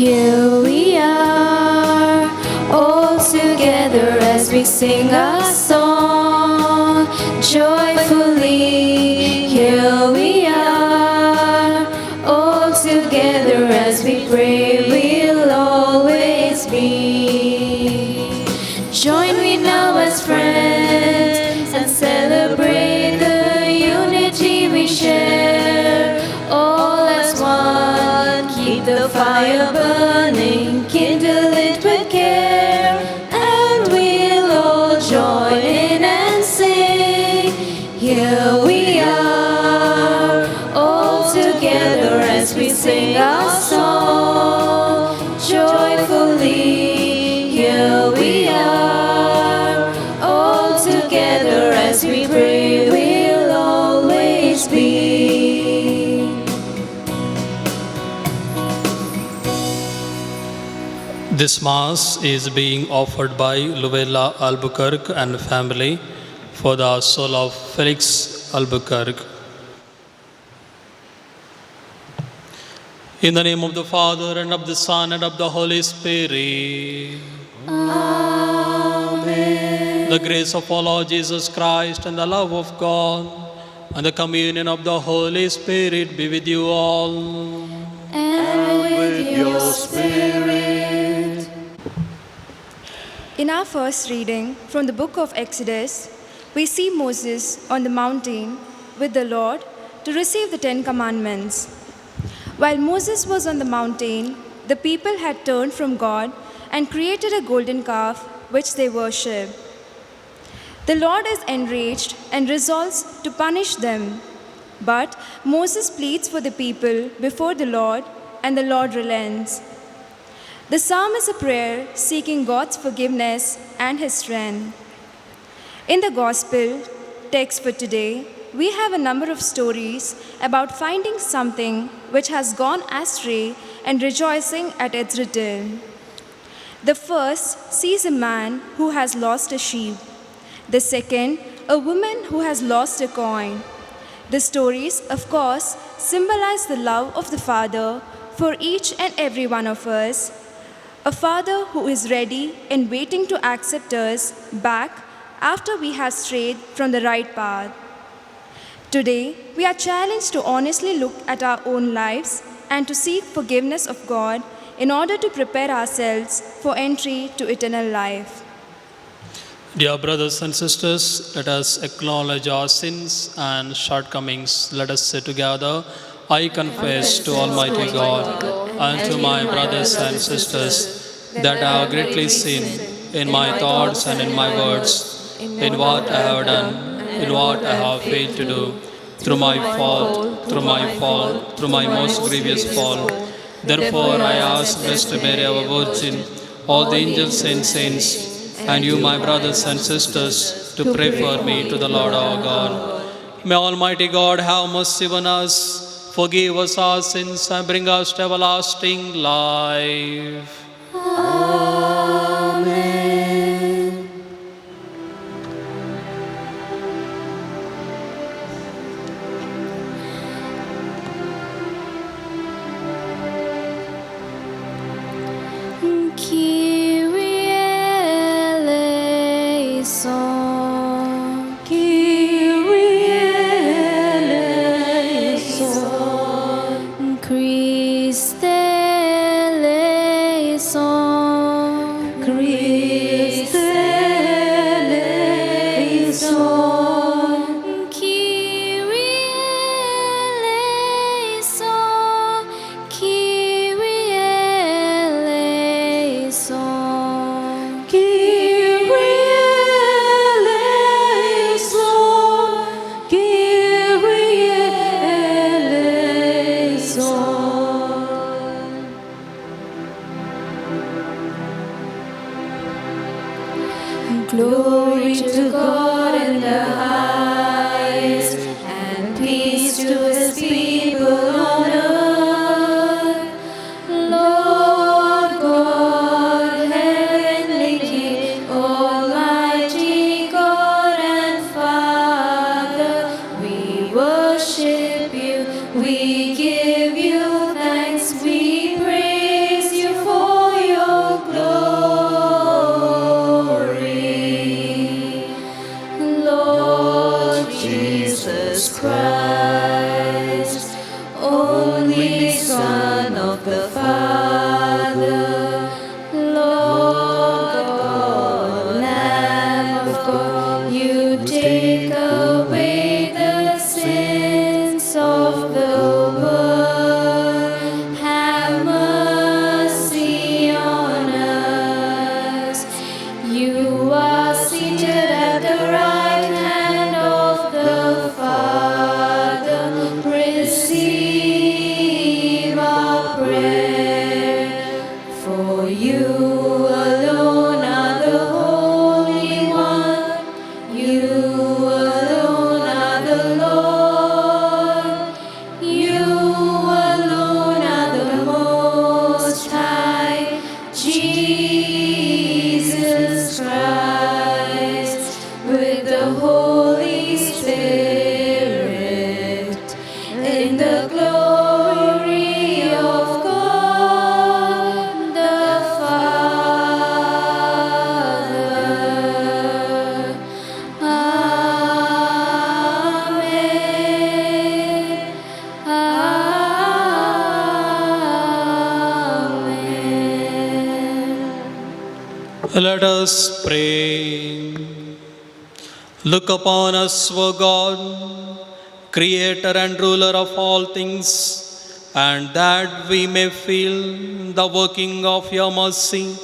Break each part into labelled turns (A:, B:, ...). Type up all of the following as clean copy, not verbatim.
A: Here we are, all together as we sing a song. Joyfully, here we are, all together as we pray we'll always be. Join me now as friends and celebrate the unity we share. All as one, keep the fire burning, kindle it with care, and we'll all join in and sing. Here we are, all together as we sing our song. Joyfully, here we are, all together as we pray we'll always be.
B: This Mass is being offered by Luella Albuquerque and family for the soul of Felix Albuquerque. In the name of the Father, and of the Son, and of the Holy Spirit.
A: Amen.
B: The grace of our Lord Jesus Christ, and the love of God, and the communion of the Holy Spirit be with you all.
A: And with your spirit.
C: In our first reading from the book of Exodus, we see Moses on the mountain with the Lord to receive the 10 Commandments. While Moses was on the mountain, the people had turned from God and created a golden calf which they worship. The Lord is enraged and resolves to punish them. But Moses pleads for the people before the Lord, and the Lord relents. The psalm is a prayer seeking God's forgiveness and His strength. In the Gospel text for today, we have a number of stories about finding something which has gone astray and rejoicing at its return. The first sees a man who has lost a sheep. The second, a woman who has lost a coin. The stories, of course, symbolize the love of the Father for each and every one of us. A Father who is ready and waiting to accept us back after we have strayed from the right path. Today, we are challenged to honestly look at our own lives and to seek forgiveness of God in order to prepare ourselves for entry to eternal life.
B: Dear brothers and sisters, let us acknowledge our sins and shortcomings. Let us say together, I confess to Almighty God and to my brothers and sisters that I have greatly sinned in my thoughts and in my words, in what I have done, in what I have failed to do, through my fault, through my most grievous fault. Therefore I ask Blessed Mary, our Virgin, all the angels and saints, and you, my brothers and sisters, to pray for me to the Lord our God. May Almighty God have mercy on us, forgive us our sins, and bring us to everlasting life.
A: Amen. Kyrie eleison, Kyrie eleison, Christe eleison, Christe eleison, Kyrie eleison, Kyrie eleison, Kyrie eleison, Kyrie eleison. Glory to God in the highest, and peace to His people on earth. Lord God, heavenly King, Almighty God and Father, we worship you, we give you thanks, we praise you
B: Let us pray. Look upon us, O God, Creator and Ruler of all things, and that we may feel the working of your mercy,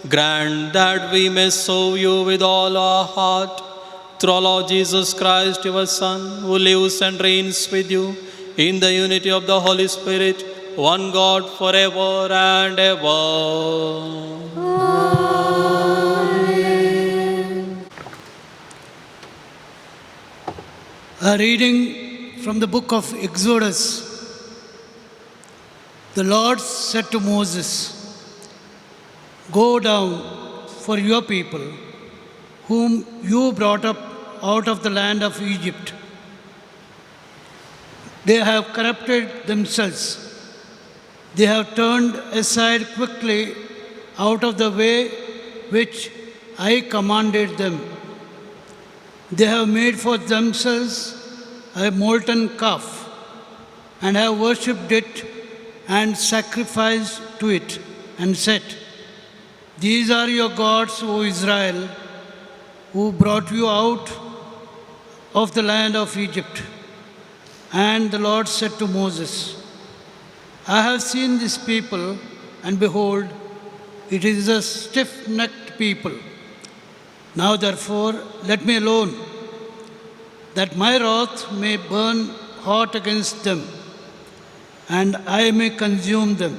B: grant that we may serve you with all our heart, through our Lord Jesus Christ, your Son, who lives and reigns with you in the unity of the Holy Spirit, one God forever and ever.
D: A reading from the book of Exodus. The Lord said to Moses, "Go down, for your people, whom you brought up out of the land of Egypt. They have corrupted themselves. They have turned aside quickly out of the way which I commanded them. They have made for themselves a molten calf and have worshipped it and sacrificed to it and said, 'These are your gods, O Israel, who brought you out of the land of Egypt.' And the Lord said to Moses, 'I have seen this people, and behold, it is a stiff-necked people. Now therefore, let me alone, that my wrath may burn hot against them, and I may consume them.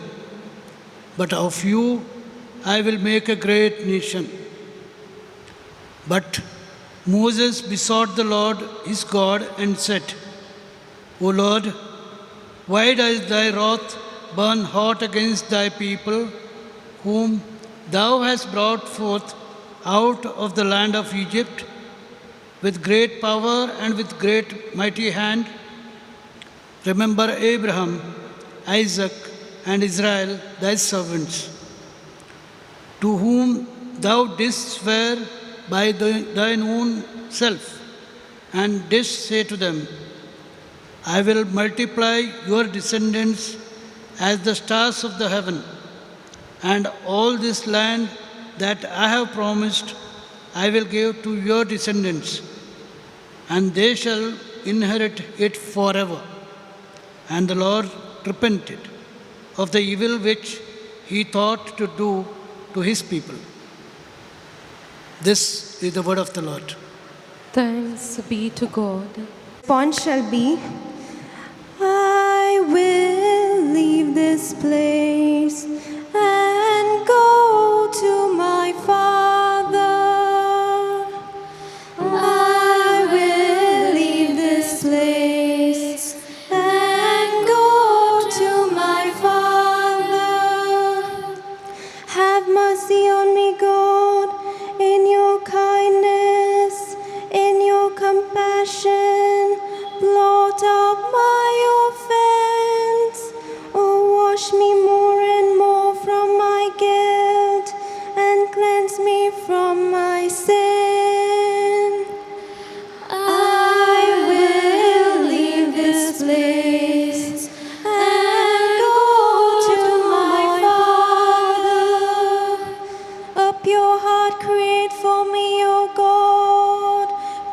D: But of you I will make a great nation.' But Moses besought the Lord his God and said, 'O Lord, why does thy wrath burn hot against thy people, whom thou hast brought forth out of the land of Egypt with great power and with great mighty hand? Remember Abraham, Isaac, and Israel, thy servants, to whom thou didst swear by thine own self, and didst say to them, I will multiply your descendants as the stars of the heaven, and all this land that I have promised I will give to your descendants, and they shall inherit it forever.' And the Lord repented of the evil which he thought to do to his people." This is the word of the Lord.
A: Thanks be to God.
C: Response shall be, I will leave this place and go to my Father. I will leave this place and go to my Father. Have mercy on me, God, in your kindness, in your compassion. Blot out my offense. Oh, wash me more and more from my guilt and cleanse me from my sin. I will leave this place and go to my Father. A pure heart create for me, O God.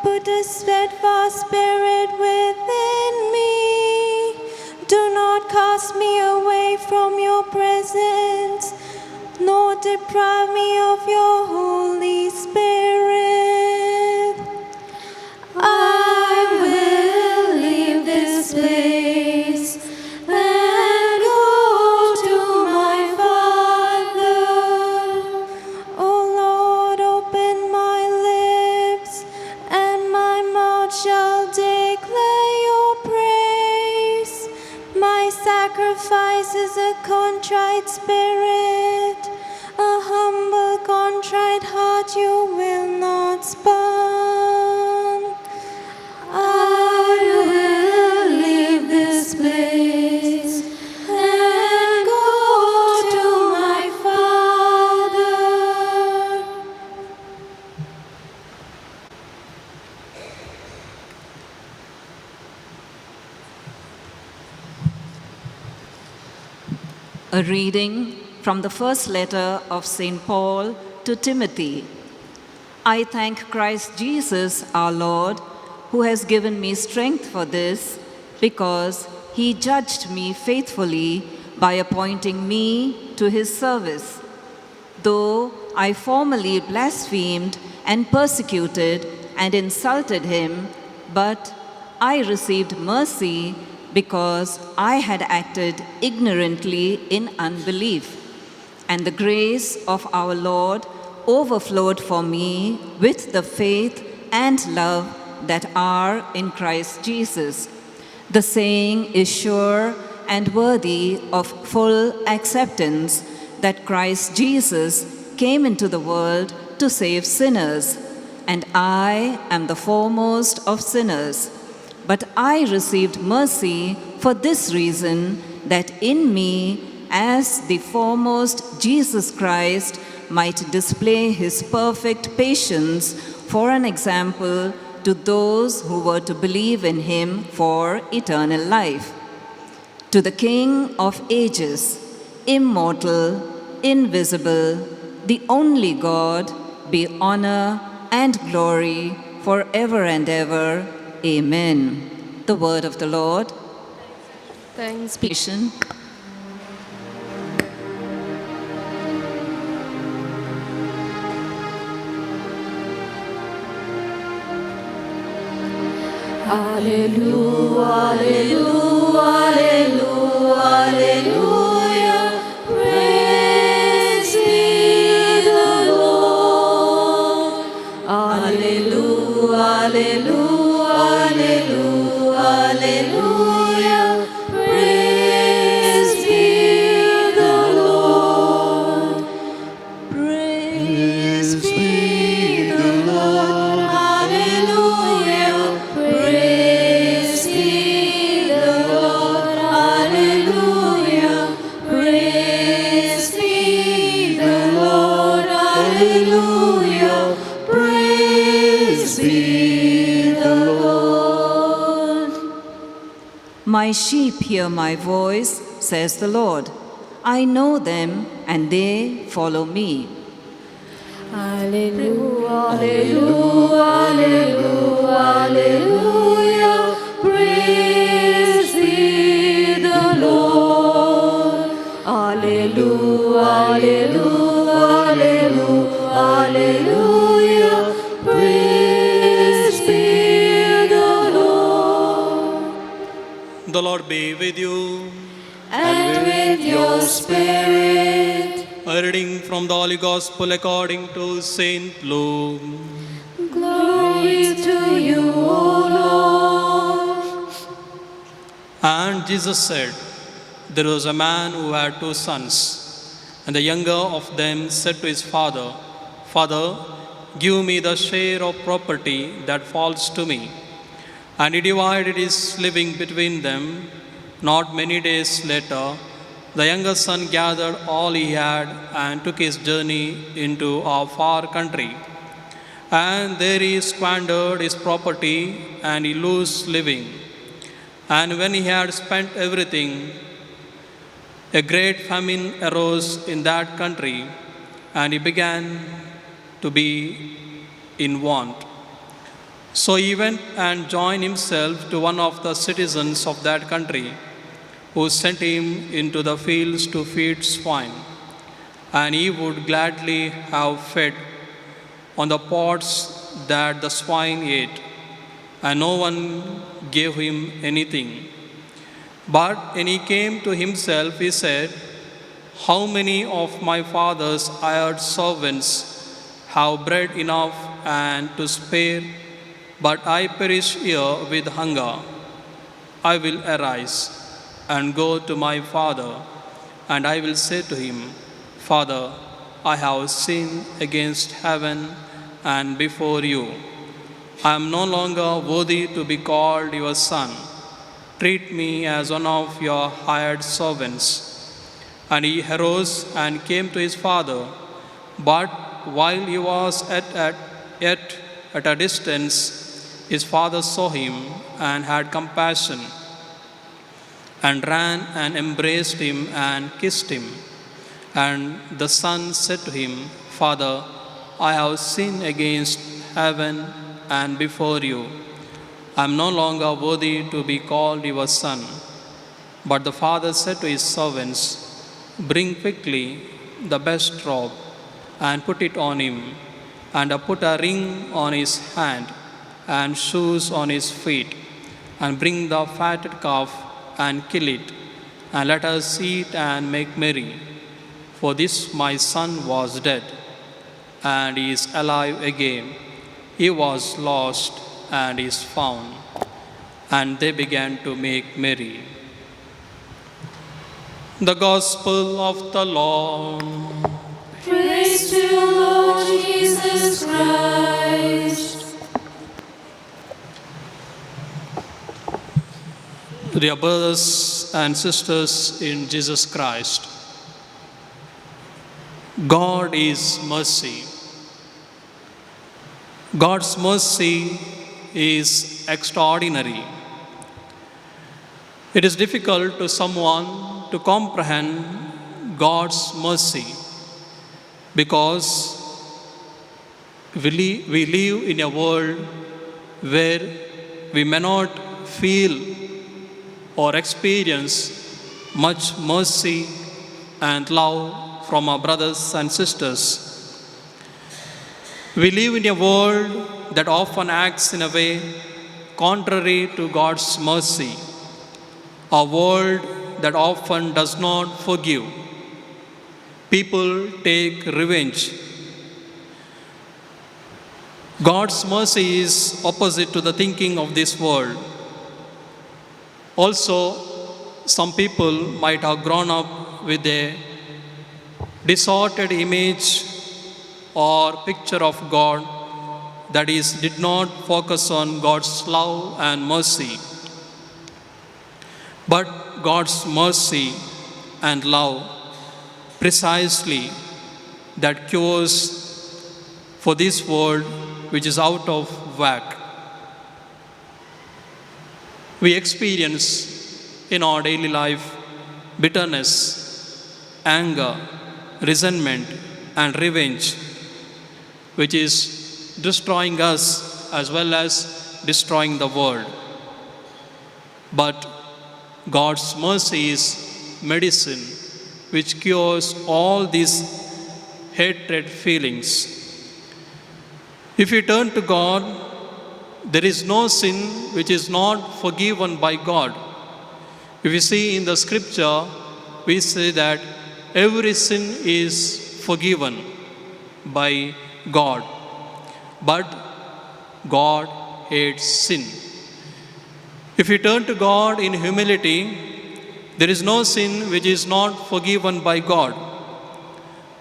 C: Put a steadfast spirit within me. Do not cast me away from your presence, nor deprive me of your Holy Spirit. I will leave this place and go to my Father. O Lord, open my lips, and my mouth shall declare your praise. My sacrifice is a contrite spirit, a humble, contrite heart you will not spurn. I will leave this place and go to my Father.
E: A reading from the first letter of St. Paul to Timothy. I thank Christ Jesus our Lord, who has given me strength for this, because he judged me faithfully by appointing me to his service. Though I formerly blasphemed and persecuted and insulted him, but I received mercy because I had acted ignorantly in unbelief. And the grace of our Lord overflowed for me with the faith and love that are in Christ Jesus. The saying is sure and worthy of full acceptance that Christ Jesus came into the world to save sinners, and I am the foremost of sinners. But I received mercy for this reason, that in me, as the foremost, Jesus Christ might display his perfect patience for an example to those who were to believe in him for eternal life. To the King of ages, immortal, invisible, the only God, be honor and glory forever and ever. Amen. The word of the Lord.
A: Thanks be. Hallelujah, hallelujah, hallelujah, praise ye the Lord. Hallelujah, hallelujah, hallelujah, praise ye the Lord. Praise be the Lord, hallelujah, praise be the Lord, hallelujah, praise be the Lord, hallelujah, praise be the Lord.
E: My sheep hear my voice, says the Lord. I know them, and they follow me.
A: Hallelujah, hallelujah, hallelujah, hallelujah, praise be the Lord. Hallelujah, hallelujah, hallelujah, praise be the Lord.
B: The Lord be with you.
A: And with your spirit,
B: A reading from the Holy Gospel according to Saint Luke.
A: glory to you, O Lord.
B: And Jesus said, there was a man who had 2 sons, and the younger of them said to his father, Father, give me the share of property that falls to me. And he divided his living between them. Not many days later, the younger son gathered all he had and took his journey into a far country. And there he squandered his property, and he lost living. And when he had spent everything, a great famine arose in that country, and he began to be in want. So he went and joined himself to one of the citizens of that country, who sent him into the fields to feed swine. And he would gladly have fed on the pods that the swine ate, and no one gave him anything. But when he came to himself, he said, How many of my father's hired servants have bread enough and to spare, but I perish here with hunger? I will arise and go to my father, and I will say to him, Father, I have sinned against heaven and before you. I am no longer worthy to be called your son. Treat me as one of your hired servants. And he arose and came to his father. But while he was yet at a distance, his father saw him and had compassion, and ran and embraced him and kissed him. And the son said to him, Father, I have sinned against heaven and before you. I am no longer worthy to be called your son. But the father said to his servants, bring quickly the best robe and put it on him, and put a ring on his hand and shoes on his feet, and bring the fatted calf and kill it, and let us eat and make merry. For this my son was dead, and he is alive again. He was lost and is found. And they began to make merry. The Gospel of the Lord.
A: Praise to you, Lord Jesus Christ.
B: Dear brothers and sisters in Jesus Christ, God is mercy. God's mercy is extraordinary. It is difficult to someone to comprehend God's mercy because we live in a world where we may not feel or experience much mercy and love from our brothers and sisters. We live in a world that often acts in a way contrary to God's mercy, a world that often does not forgive. People take revenge. God's mercy is opposite to the thinking of this world. Also, some people might have grown up with a distorted image or picture of God that is, did not focus on God's love and mercy. But God's mercy and love precisely that cures for this world which is out of whack. We experience in our daily life bitterness, anger, resentment, and revenge, which is destroying us as well as destroying the world. But God's mercy is medicine which cures all these hatred feelings. If we turn to God, there is no sin which is not forgiven by God. If you see in the scripture, we say that every sin is forgiven by God. But God hates sin. If we turn to God in humility, there is no sin which is not forgiven by God.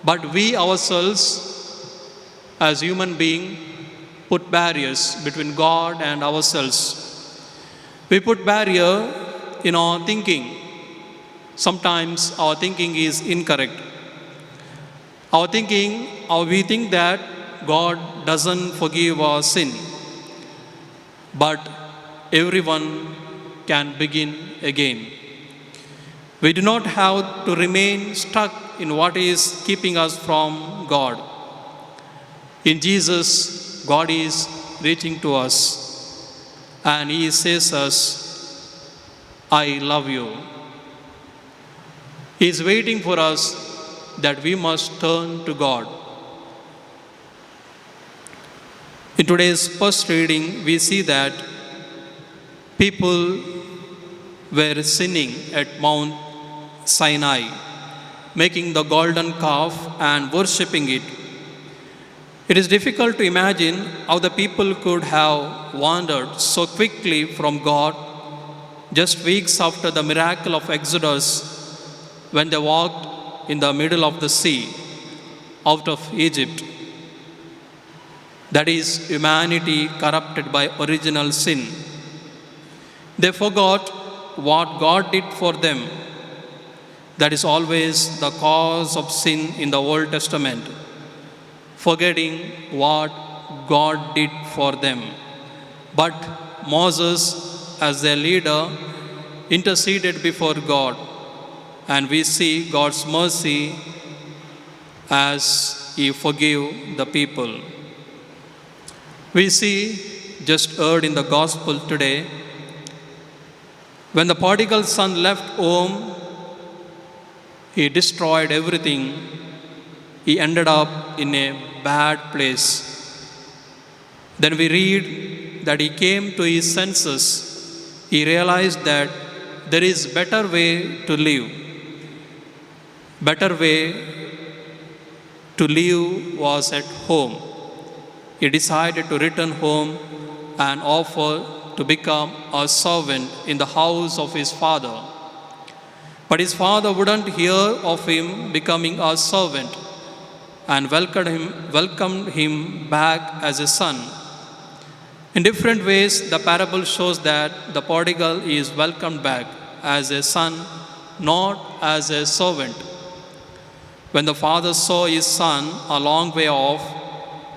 B: But we ourselves, as human beings, put barriers between God and ourselves. We put barrier in our thinking. Sometimes our thinking is incorrect. We think that God doesn't forgive our sin. But everyone can begin again. We do not have to remain stuck in what is keeping us from God. In Jesus, God is reaching to us and He says us, I love you. He is waiting for us that we must turn to God. In today's first reading, we see that people were sinning at Mount Sinai, making the golden calf and worshipping it. It is difficult to imagine how the people could have wandered so quickly from God just weeks after the miracle of Exodus, when they walked in the middle of the sea out of Egypt. That is, humanity corrupted by original sin. They forgot what God did for them. That is always the cause of sin in the Old Testament, forgetting what God did for them. But Moses, as their leader, interceded before God, and we see God's mercy as he forgave the people. We see, just heard in the gospel today, when the prodigal son left home, he destroyed everything. He ended up in a bad place. Then we read that he came to his senses. He realized that there is better way to live. Better way to live was at home. He decided to return home and offer to become a servant in the house of his father. But his father wouldn't hear of him becoming a servant and welcomed him back as a son. In different ways, the parable shows that the prodigal is welcomed back as a son, not as a servant. When the father saw his son a long way off,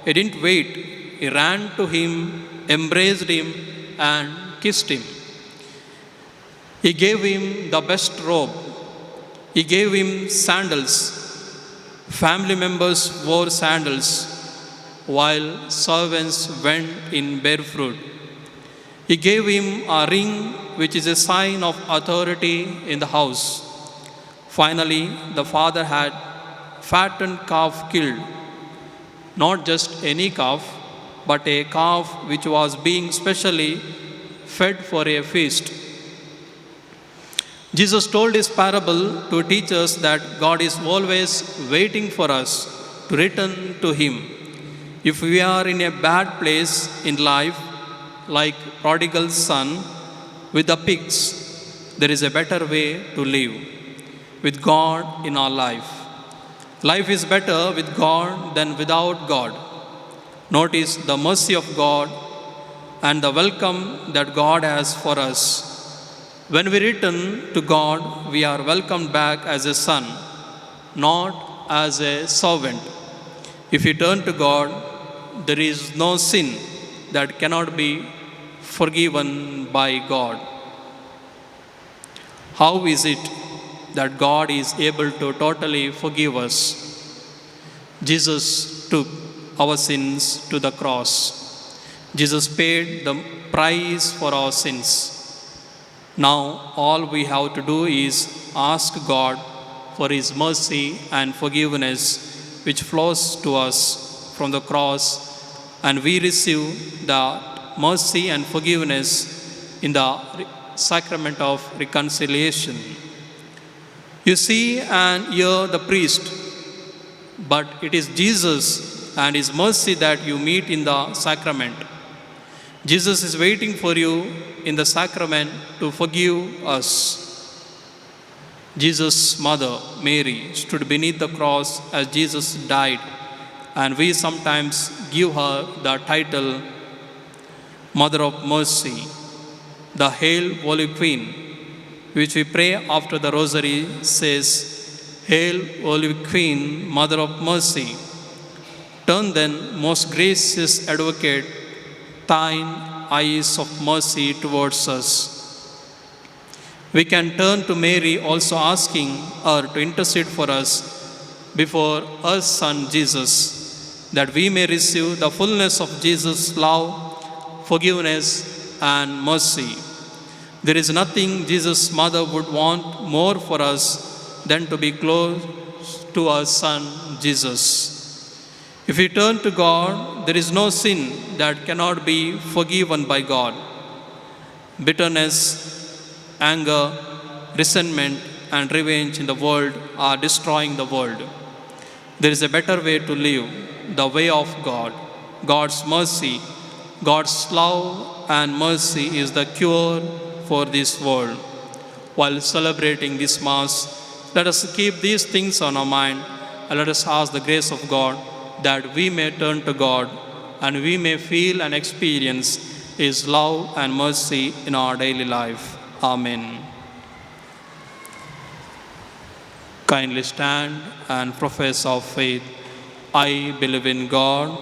B: he didn't wait. He ran to him, embraced him, and kissed him. He gave him the best robe. He gave him sandals. Family members wore sandals, while servants went in barefoot. He gave him a ring, which is a sign of authority in the house. Finally, the father had fattened calf killed. Not just any calf, but a calf which was being specially fed for a feast. Jesus told his parable to teach us that God is always waiting for us to return to him. If we are in a bad place in life, like prodigal son with the pigs, there is a better way to live, with God in our life. Life is better with God than without God. Notice the mercy of God and the welcome that God has for us. When we return to God, we are welcomed back as a son, not as a servant. If you turn to God, there is no sin that cannot be forgiven by God. How is it that God is able to totally forgive us? Jesus took our sins to the cross. Jesus paid the price for our sins. Now, all we have to do is ask God for His mercy and forgiveness, which flows to us from the cross, and we receive the mercy and forgiveness in the sacrament of reconciliation. You see and hear the priest, but it is Jesus and His mercy that you meet in the sacrament. Jesus is waiting for you in the sacrament to forgive us. Jesus' mother, Mary, stood beneath the cross as Jesus died, and we sometimes give her the title Mother of Mercy. The Hail, Holy Queen, which we pray after the Rosary, says, Hail, Holy Queen, Mother of Mercy. Turn then, most gracious Advocate, thine eyes of mercy towards us. We can turn to Mary also asking her to intercede for us before her Son Jesus, that we may receive the fullness of Jesus' love, forgiveness, and mercy. There is nothing Jesus' mother would want more for us than to be close to her Son Jesus. If we turn to God, there is no sin that cannot be forgiven by God. Bitterness, anger, resentment, and revenge in the world are destroying the world. There is a better way to live, the way of God. God's mercy, God's love and mercy is the cure for this world. While celebrating this Mass, let us keep these things on our mind, and let us ask the grace of God that we may turn to God and we may feel and experience His love and mercy in our daily life. Amen. Kindly stand and profess our faith. I believe in God,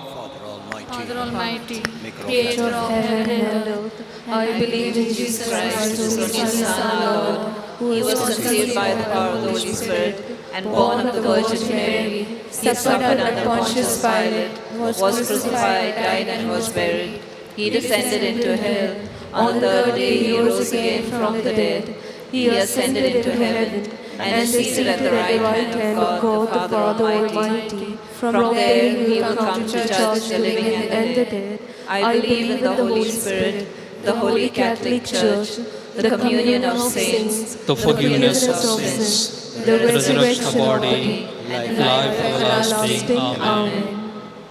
A: Father Almighty, Creator of heaven and earth, I believe in Jesus Christ, whose only Son, our Lord, who was conceived by the power of the Holy Spirit,
E: and born of the Virgin Mary. He suffered under Pontius Pilate, was crucified, died, and was buried. He descended into hell. On the third day he rose again from the dead. He ascended into heaven and is seated at the right hand of God, the Father Almighty. From there he will come to judge the living and the dead. I believe in the Holy Spirit, the Holy Catholic Church, the communion of saints,
B: the forgiveness of sins, the resurrection of the body, life everlasting. Amen.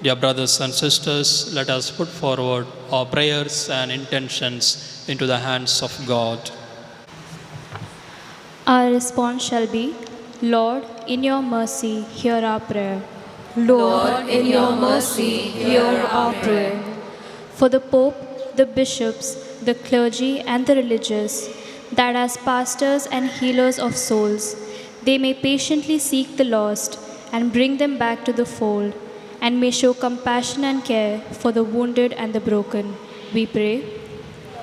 B: Dear brothers and sisters, let us put forward our prayers and intentions into the hands of God.
C: Our response shall be, Lord, in your mercy, hear our prayer.
A: Lord, in your mercy, hear our prayer.
C: For the Pope, the bishops, the clergy, and the religious, that as pastors and healers of souls, they may patiently seek the lost and bring them back to the fold, and may show compassion and care for the wounded and the broken. We pray.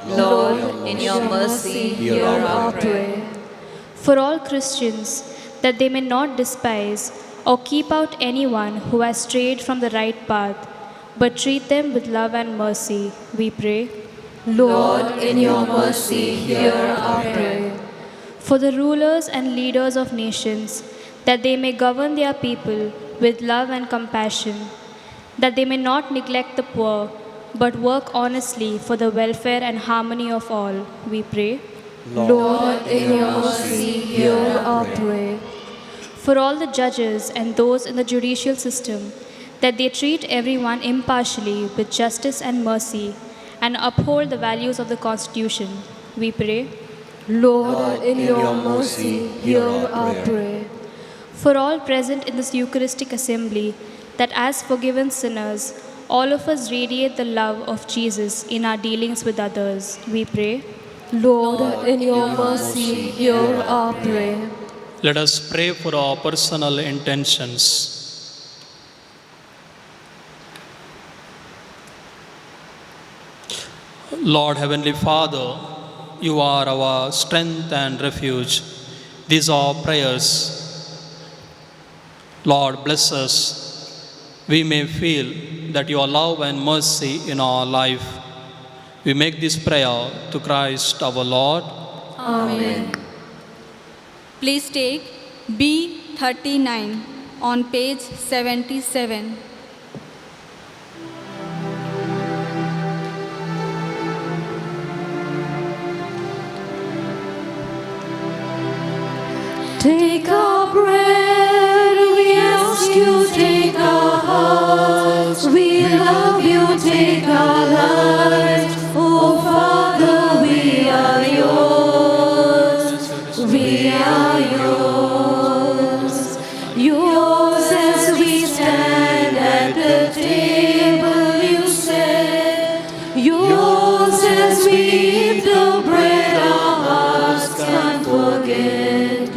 E: Lord, in your mercy, hear our prayer.
C: For all Christians, that they may not despise or keep out anyone who has strayed from the right path, but treat them with love and mercy, we pray.
A: Lord, in your mercy, hear our prayer.
C: For the rulers and leaders of nations, that they may govern their people with love and compassion, that they may not neglect the poor, but work honestly for the welfare and harmony of all, we pray.
A: Lord, in your mercy, hear our prayer.
C: For all the judges and those in the judicial system, that they treat everyone impartially with justice and mercy, and uphold the values of the Constitution, we pray.
A: Lord, in your mercy, hear our prayer.
C: For all present in this Eucharistic assembly, that as forgiven sinners, all of us radiate the love of Jesus in our dealings with others, we pray.
A: Lord, in your mercy, hear our prayer.
B: Let us pray for our personal intentions. Lord Heavenly Father, you are our strength and refuge. These are our prayers. Lord, bless us. We may feel that your love and mercy in our life. We make this prayer to Christ our Lord.
A: Amen.
F: Please take B39 on page 77.
A: Take our bread, we ask you, take our hearts. We love you, take our lives. Oh Father, we are yours. We are yours. Yours as we stand at the table, you said. Yours as we eat the bread our hearts can't forget.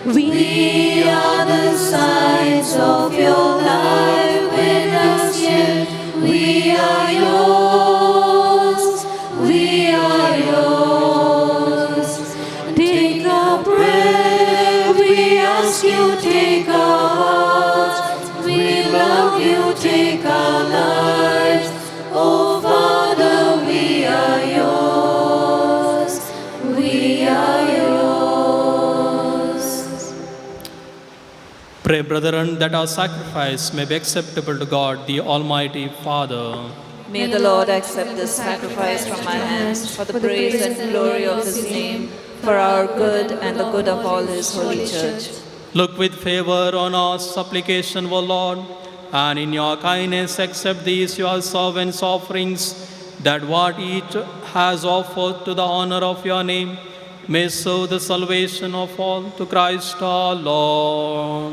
A: We are the signs of your life with us yet. We are yours. We are yours. Take our bread, we ask you, take our hearts. We love you, take our lives. Oh Father, we are yours. We are yours.
B: Pray, brethren, that our sacrifice may be acceptable to God, the Almighty Father.
E: May the Lord accept this sacrifice from my hands for the praise and glory of his name, for our good and the good of all his holy church.
B: Look with favor on our supplication, O Lord, and in your kindness accept these your servants' offerings, that what each has offered to the honor of your name may serve the salvation of all, to Christ our Lord.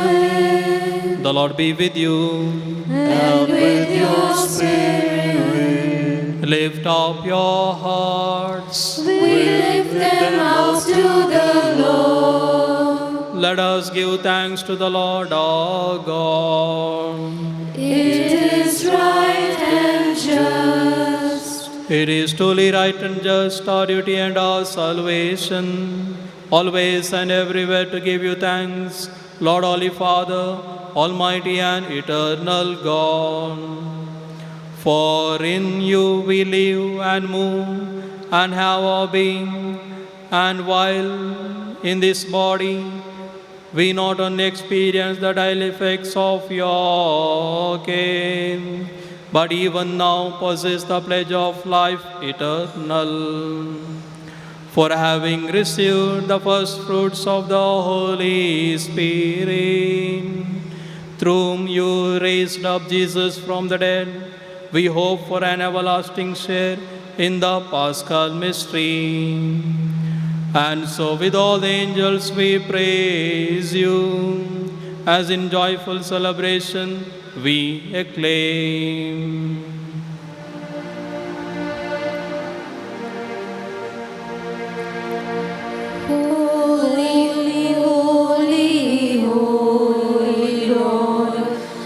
A: Amen.
B: The Lord be with you.
A: And with your spirit.
B: Lift up your hearts.
A: We lift them up to the Lord.
B: Let us give thanks to the Lord our God.
A: It is right and just.
B: It is truly right and just, our duty and our salvation, always and everywhere to give you thanks, Lord, Holy Father, Almighty and eternal God. For in you we live and move and have our being, and while in this body we not only experience the daily effects of your cane, but even now possess the pledge of life eternal. For having received the first fruits of the Holy Spirit, through whom you raised up Jesus from the dead, we hope for an everlasting share in the Paschal mystery. And so with all the angels we praise you, as in joyful celebration we acclaim.
A: Holy, holy, holy Lord,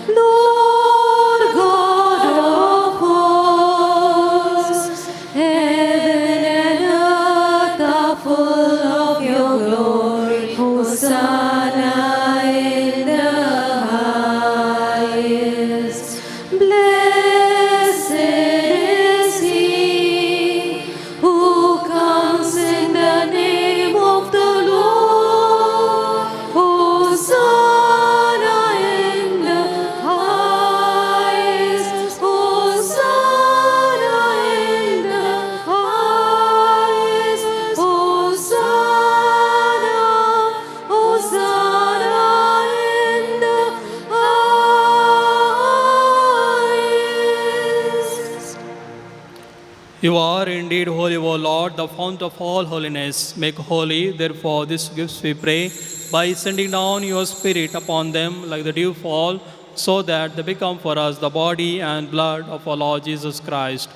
A: Lord God of hosts, heaven and earth are full of your glory. Hosanna in the highest. Blessed is he who comes in the name of the Lord. Hosanna in the highest. Hosanna in the highest. Hosanna, Hosanna in the highest.
B: You are indeed holy, O Lord, the fount of all holiness. Make holy, therefore, these gifts, we pray, by sending down your Spirit upon them like the dew fall, so that they become for us the body and blood of our Lord Jesus Christ.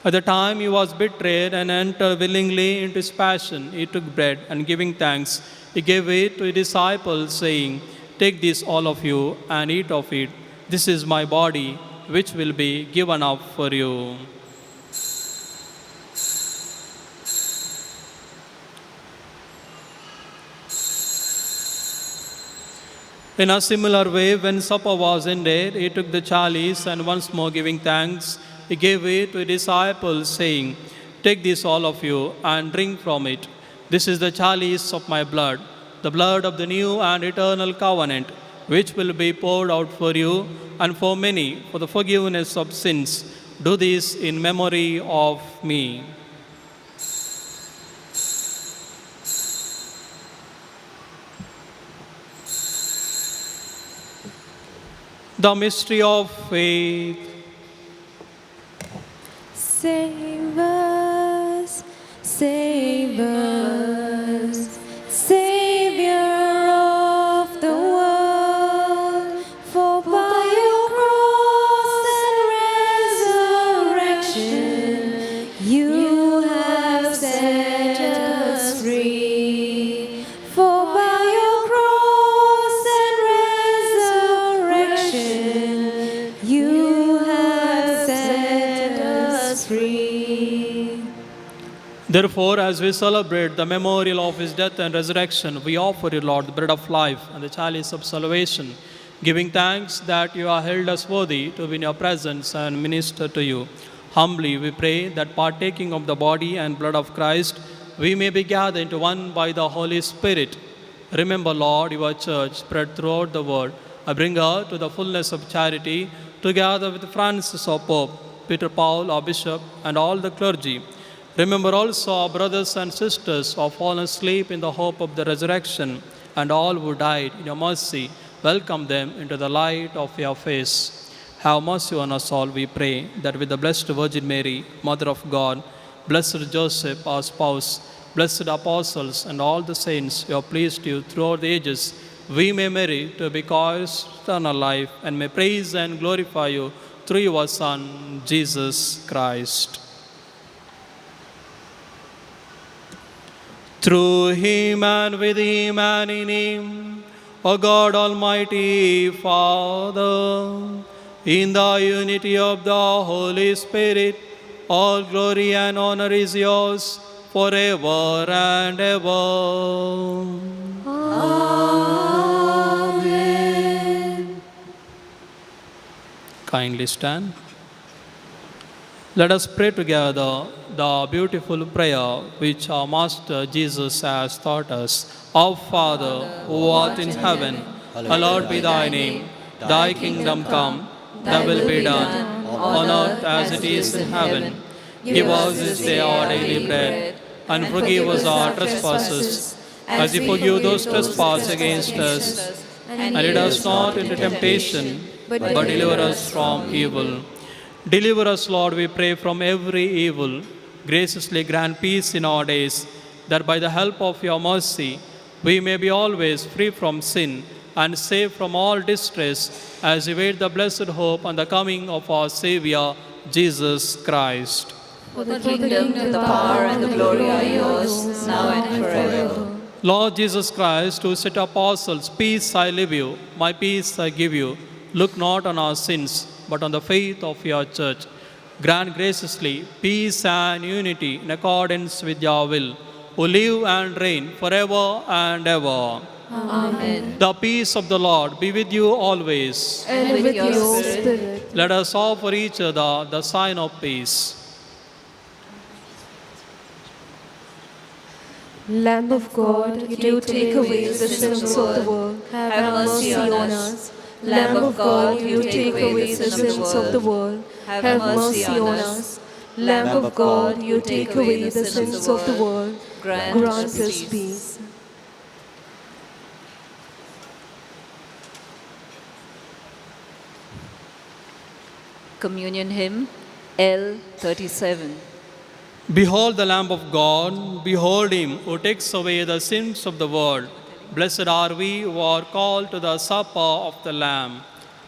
B: At the time he was betrayed and entered willingly into his passion, he took bread and giving thanks, he gave it to his disciples, saying, "Take this, all of you, and eat of it. This is my body, which will be given up for you." In a similar way, when supper was ended, he took the chalice and once more giving thanks, he gave it to his disciples, saying, "Take this, all of you, and drink from it. This is the chalice of my blood, the blood of the new and eternal covenant, which will be poured out for you and for many for the forgiveness of sins. Do this in memory of me." The mystery of faith.
A: Save us, save us, Savior of the world, for by your cross and resurrection you have set us free. For by your cross and resurrection you have set us free.
B: Therefore, as we celebrate the memorial of his death and resurrection, we offer you, Lord, the bread of life and the chalice of salvation, giving thanks that you have held us worthy to be in your presence and minister to you. Humbly we pray that partaking of the body and blood of Christ, we may be gathered into one by the Holy Spirit. Remember, Lord, your church spread throughout the world. I bring her to the fullness of charity, together with Francis, our Pope, Peter Paul, our Bishop, and all the clergy. Remember also our brothers and sisters who have fallen asleep in the hope of the resurrection, and all who died in your mercy. Welcome them into the light of your face. Have mercy on us all, we pray, that with the Blessed Virgin Mary, Mother of God, Blessed Joseph, our spouse, blessed apostles, and all the saints who have pleased you throughout the ages, we may merit to be called eternal life, and may praise and glorify you through your Son, Jesus Christ. Through him and with him and in him, O God Almighty Father, in the unity of the Holy Spirit, all glory and honor is yours forever and ever.
A: Amen.
B: Kindly stand. Let us pray together the beautiful prayer which our Master Jesus has taught us. Our Father, who art in heaven, hallowed be thy name. Thy kingdom come, thy will be done, on earth as it is in heaven. Give us this day our daily bread, and forgive us our trespasses, as we forgive those trespass against us. And lead us not into temptation, but deliver us from evil. Deliver us, Lord, we pray, from every evil. Graciously grant peace in our days, that by the help of your mercy we may be always free from sin and safe from all distress, as we wait the blessed hope and the coming of our Savior, Jesus Christ.
E: For the kingdom, the power, and the glory are yours, now and forever.
B: Lord Jesus Christ, who said to apostles, peace I leave you, my peace I give you, look not on our sins, but on the faith of your church. Grant graciously peace and unity in accordance with your will, who live and reign forever and ever.
E: Amen.
B: The peace of the Lord be with you always.
E: And with your spirit.
B: Let us offer each other the sign of peace.
A: Lamb of God, you take away the sins of the world. Have mercy on us. Lamb of God, you take away the sins of the world. Have mercy on us. Lamb of God, you take away the sins of the world. Grant us peace.
E: Communion hymn L37.
B: Behold the Lamb of God, behold him who takes away the sins of the world. Blessed are we who are called to the supper of the Lamb.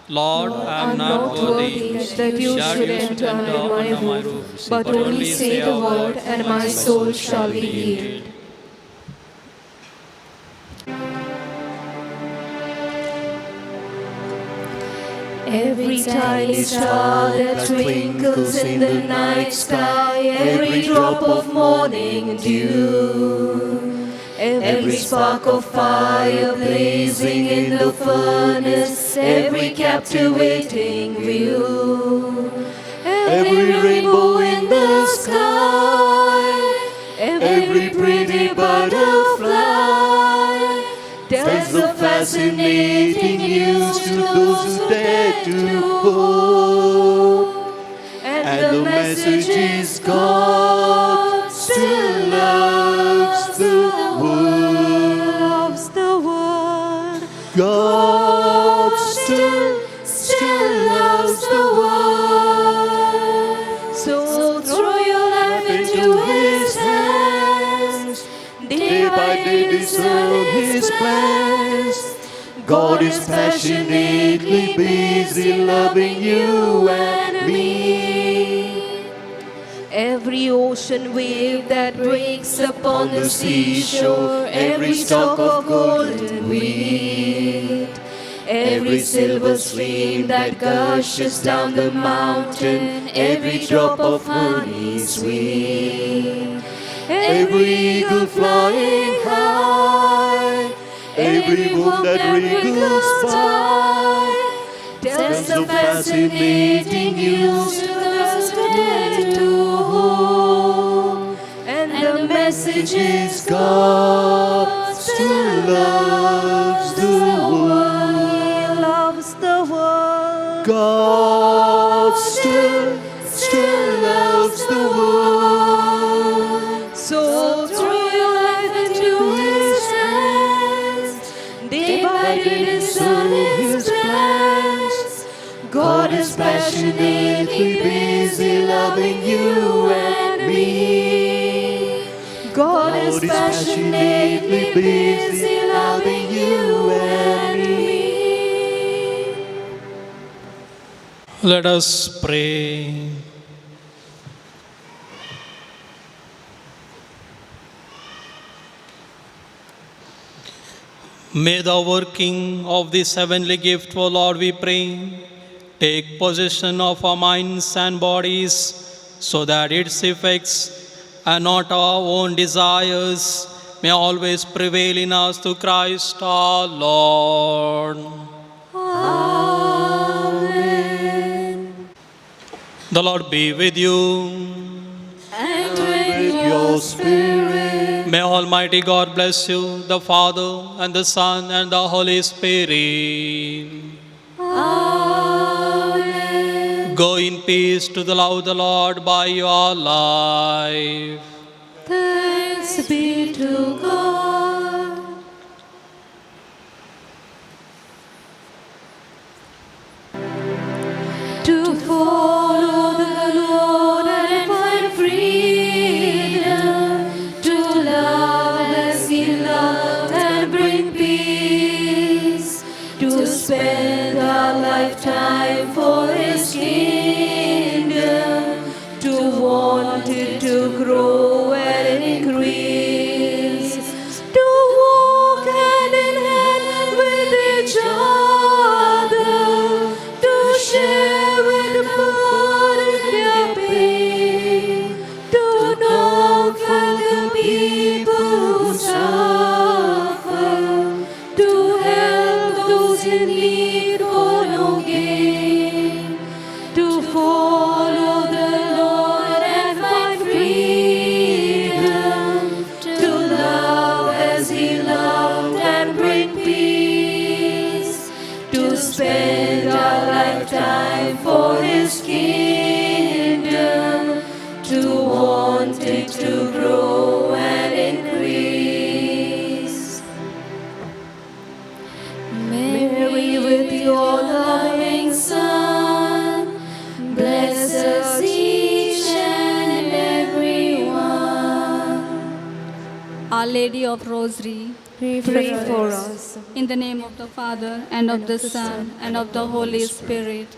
B: Lord, I am not worthy
A: that you should enter under my roof, but only say the word, and my soul shall be healed. Every tiny star that twinkles in the night sky, every drop of morning dew, every spark of fire blazing in the furnace, every captivating view, every rainbow in the sky, every pretty butterfly tells of fascinating news to those who dare to hope. And the message is God still loves the world. God still loves the world. So throw your life into His hands. Day by day discern His plans. God is passionately busy loving you and me. Every ocean wave that breaks upon the seashore, every stalk of golden wheat, every silver stream that gushes down the mountain, every drop of honey sweet, every eagle flying high, every book that wriggles by, tells the fascinating news to those who dare to hope. And the message is God still loves the world. He loves the world. God still loves the world. So throw your life into His hands. Day by day discern His plans. God is passionately busy loving you and me. God is passionately busy loving you and me.
B: Let us pray. May the working of this heavenly gift, O Lord, we pray, take possession of our minds and bodies, so that its effects and not our own desires, may always prevail in us through Christ our Lord.
A: Amen.
B: The Lord be with you.
A: And with your spirit.
B: May Almighty God bless you, the Father, and the Son, and the Holy Spirit.
A: Amen.
B: Go in peace to the love of the Lord by your life.
A: Thanks be to God. To follow the Lord and find freedom, to love as He loved and bring peace, to spend our lifetime for His kingdom, to want it to grow and increase, to walk hand in hand with each other, to share with the poor in their pain, to know for the people who suffer, to help those in need for no gain, to follow the Lord and find freedom, to love as He loved and bring peace, to spend our lifetime for His kingdom, to want it to grow and increase. Mary, with your loving Son, bless us each and every one.
F: Our Lady of Rosary,
C: Pray for us.
F: in the name of the Father, and of the Son, and of the Holy Spirit.